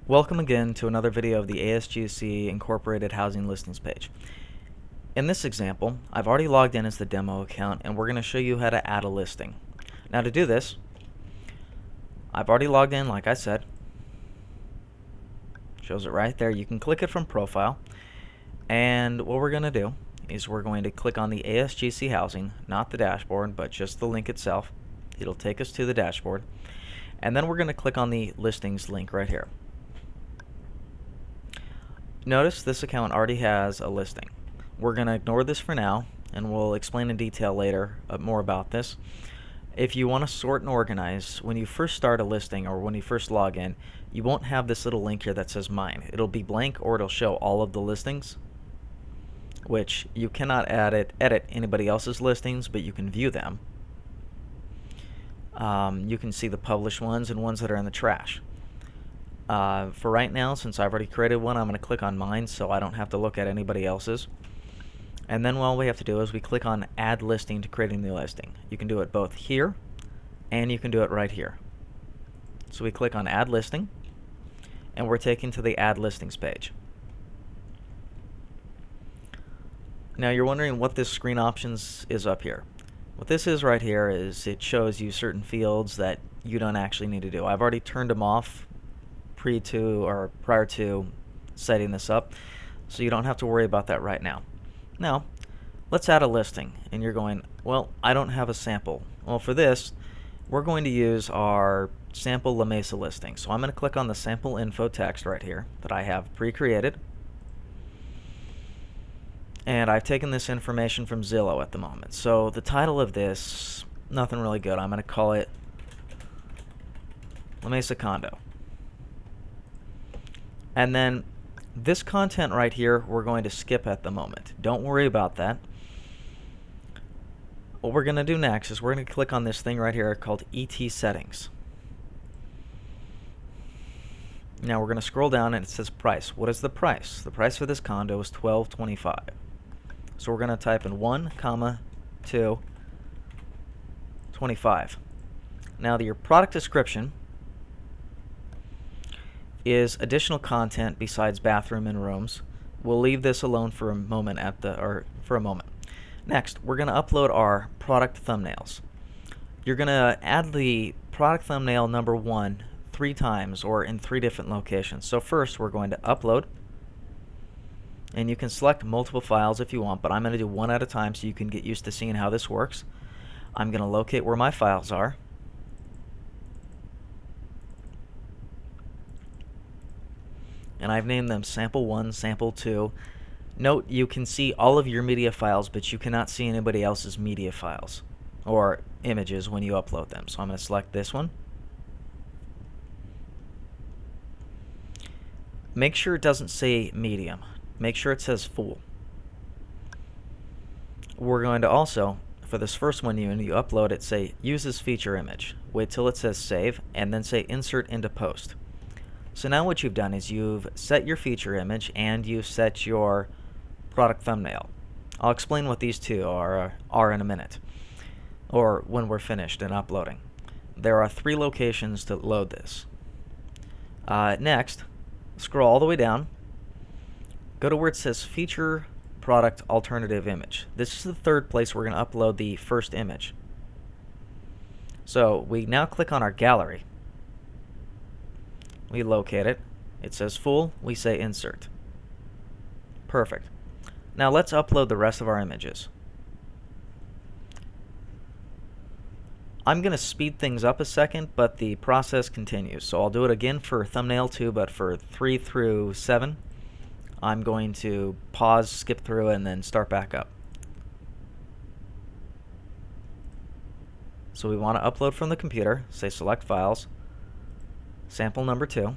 Welcome again to another video of the Asgc Incorporated Housing Listings page. In this example, I've already logged in as the demo account and we're going to show you how to add a listing. Now to do this, I've already logged in like I said. Shows it right there. You can click it from profile, and what we're going to do is we're going to click on the Asgc Housing, not the dashboard, but just the link itself. It'll take us to the dashboard, and then we're going to click on the listings link right here. Notice this account already has a listing. We're going to ignore this for now, and we'll explain in detail later more about this. If you want to sort and organize, when you first start a listing or when you first log in, you won't have this little link here that says mine. It'll be blank, or it'll show all of the listings, which you cannot edit anybody else's listings, but you can view them. You can see the published ones and ones that are in the trash. For right now, since I've already created one, I'm going to click on mine so I don't have to look at anybody else's. And then all we have to do is we click on Add Listing to create a new listing. You can do it both here and you can do it right here. So we click on Add Listing and we're taken to the Add Listings page. Now you're wondering what this screen options is up here. What this is right here is it shows you certain fields that you don't actually need to do. I've already turned them off prior to setting this up, so you don't have to worry about that right now. Now let's add a listing, and you're going, well, I don't have a sample. Well, for this we're going to use our sample La Mesa listing, so I'm going to click on the sample info text right here that I have pre-created, and I've taken this information from Zillow at the moment. So the title of this, nothing really good. I'm going to call it La Mesa Condo. And then this content right here we're going to skip at the moment. Don't worry about that. What we're going to do next is we're going to click on this thing right here called ET Settings. Now we're going to scroll down and it says price. What is the price? The price for this condo is $12.25. So we're going to type in 1,225. Now your product description is additional content besides bathroom and rooms. We'll leave this alone for a moment Next, we're going to upload our product thumbnails. You're going to add the product thumbnail number 1 3 times, or in 3 different locations. So first we're going to upload, and you can select multiple files if you want, but I'm going to do one at a time so you can get used to seeing how this works. I'm going to locate where my files are. And I've named them Sample 1, Sample 2. Note, you can see all of your media files, but you cannot see anybody else's media files or images when you upload them. So I'm going to select this one. Make sure it doesn't say medium. Make sure it says full. We're going to also, for this first one, when you upload it, say use as feature image. Wait till it says save, and then say insert into post. So now what you've done is you've set your feature image and you've set your product thumbnail. I'll explain what these two are in a minute, or when we're finished and uploading. There are 3 locations to load this. Next, scroll all the way down. Go to where it says feature product alternative image. This is the 3rd place we're going to upload the first image. So we now click on our gallery. We locate it. It says full. We say insert. Perfect. Now let's upload the rest of our images. I'm going to speed things up a second, but the process continues. So I'll do it again for thumbnail 2, but for 3 through 7, I'm going to pause, skip through, and then start back up. So we want to upload from the computer. Say select files. Sample number 2.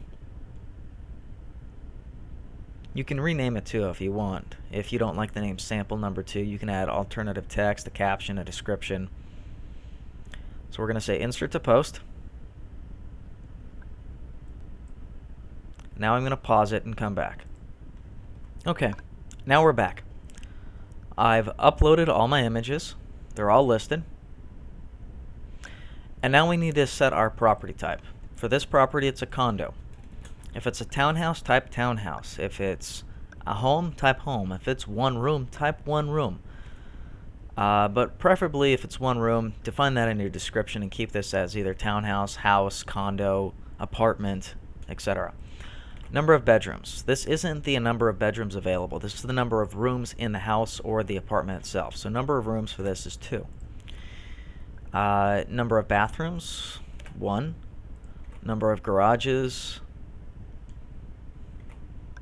You can rename it too if you want. If you don't like the name sample number 2, you can add alternative text, a caption, a description. So we're going to say insert to post. Now I'm going to pause it and come back. Okay, now we're back. I've uploaded all my images. They're all listed. And now we need to set our property type. For this property, it's a condo. If it's a townhouse, type townhouse. If it's a home, type home. If it's one room, type one room. But preferably, if it's one room, define that in your description and keep this as either townhouse, house, condo, apartment, etc. Number of bedrooms. This isn't the number of bedrooms available. This is the number of rooms in the house or the apartment itself. So number of rooms for this is 2. Number of bathrooms, 1. Number of garages.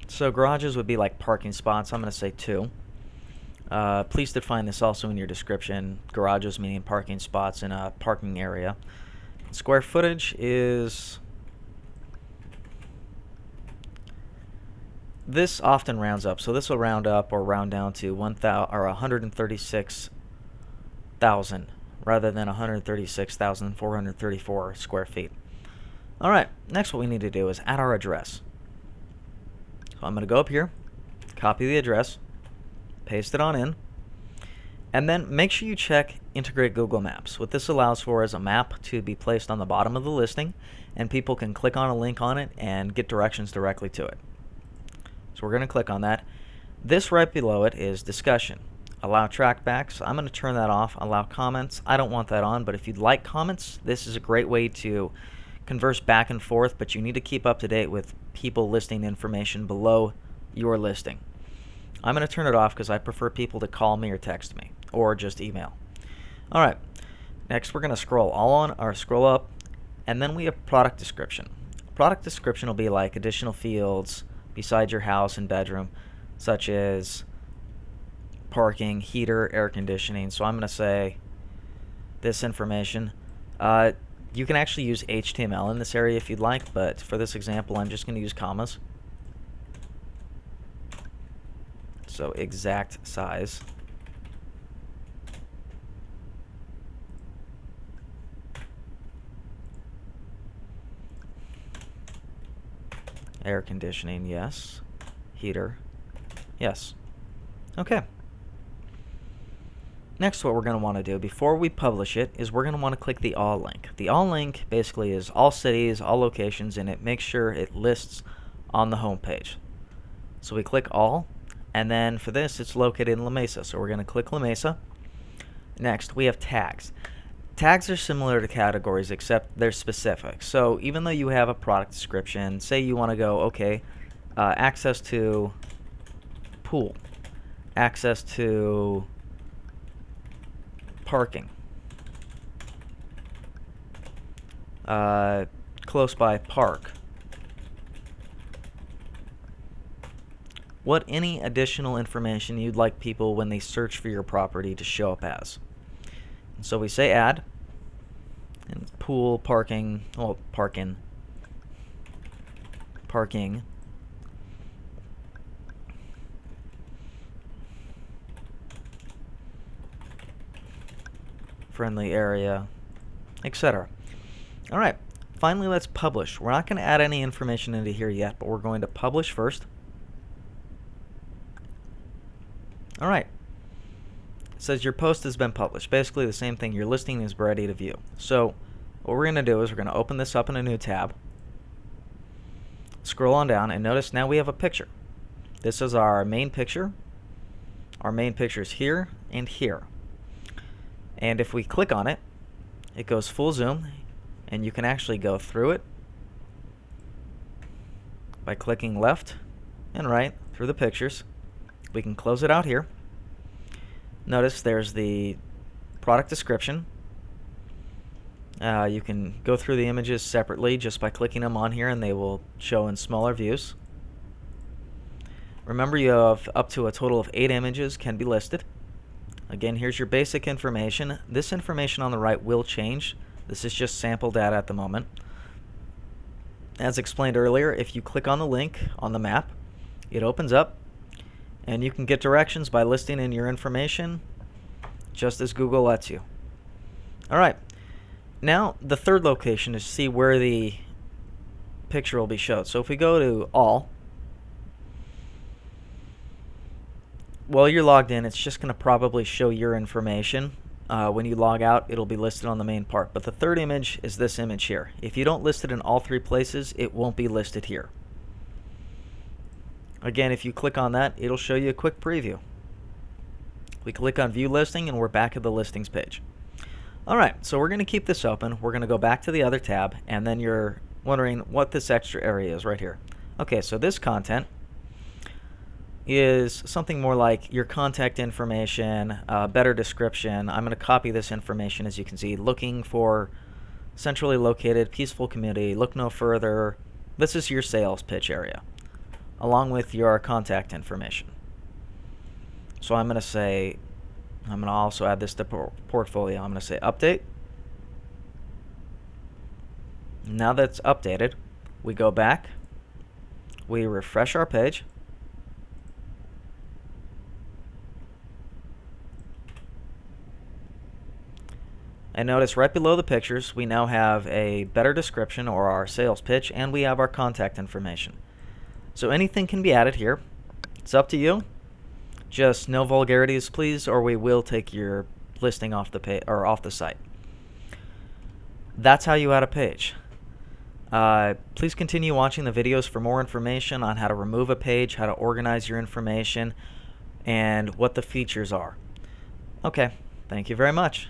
So garages would be like parking spots. I'm going to say 2. Please define this also in your description. Garages meaning parking spots in a parking area. Square footage is... This often rounds up, so this will round up or round down to 136,000 rather than 136,434 square feet. Alright, next what we need to do is add our address. So I'm going to go up here, copy the address, paste it on in, and then make sure you check Integrate Google Maps. What this allows for is a map to be placed on the bottom of the listing, and people can click on a link on it and get directions directly to it. So we're going to click on that. This right below it is discussion. Allow trackbacks. I'm going to turn that off. Allow comments. I don't want that on, but if you'd like comments, this is a great way to converse back and forth, but you need to keep up to date with people listing information below your listing. I'm going to turn it off because I prefer people to call me or text me or just email. Alright, next we're going to scroll up, and then we have product description. Product description will be like additional fields beside your house and bedroom, such as parking, heater, air conditioning. So I'm going to say this information. You can actually use HTML in this area if you'd like, but for this example I'm just going to use commas. So exact size. Air conditioning, yes. Heater, yes. Okay. Next, what we're going to want to do before we publish it is we're going to want to click the all link. The all link basically is all cities, all locations, and it makes sure it lists on the home page. So we click all, and then for this it's located in La Mesa. So we're going to click La Mesa. Next, we have tags. Tags are similar to categories except they're specific. So even though you have a product description, say you want to go, okay, access to pool, access to parking, close by park. What any additional information you'd like people when they search for your property to show up as. So we say add, and pool, parking, well, parking, friendly area, etc. Alright, finally let's publish. We're not going to add any information into here yet, but we're going to publish first. Alright. It says your post has been published. Basically the same thing. Your listing is ready to view. So what we're going to do is we're going to open this up in a new tab. Scroll on down and notice now we have a picture. This is our main picture. Our main picture is here and here. And if we click on it, it goes full zoom, and you can actually go through it by clicking left and right through the pictures. We can close it out here. Notice there's the product description. You can go through the images separately just by clicking them on here, and they will show in smaller views. Remember, you have up to a total of 8 images can be listed. Again, here's your basic information. This information on the right will change. This is just sample data at the moment. As explained earlier, if you click on the link on the map, it opens up, and you can get directions by listing in your information just as Google lets you. Alright, now the third location is to see where the picture will be showed. So if we go to all, while you're logged in, it's just going to probably show your information. When you log out, it'll be listed on the main part. But the third image is this image here. If you don't list it in all 3 places, it won't be listed here. Again, if you click on that, it'll show you a quick preview. We click on View Listing, and we're back at the Listings page. Alright, so we're going to keep this open. We're going to go back to the other tab, and then you're wondering what this extra area is right here. Okay, so this content is something more like your contact information, better description. I'm going to copy this information, as you can see. Looking for centrally located, peaceful community, look no further. This is your sales pitch area, along with your contact information. So I'm going to also add this to portfolio. I'm going to say update. Now that's updated, we go back, we refresh our page, and notice right below the pictures we now have a better description, or our sales pitch, and we have our contact information. So anything can be added here. It's up to you. Just no vulgarities, please, or we will take your listing off the page or off the site. That's how you add a page. Please continue watching the videos for more information on how to remove a page, how to organize your information, and what the features are. Okay, thank you very much.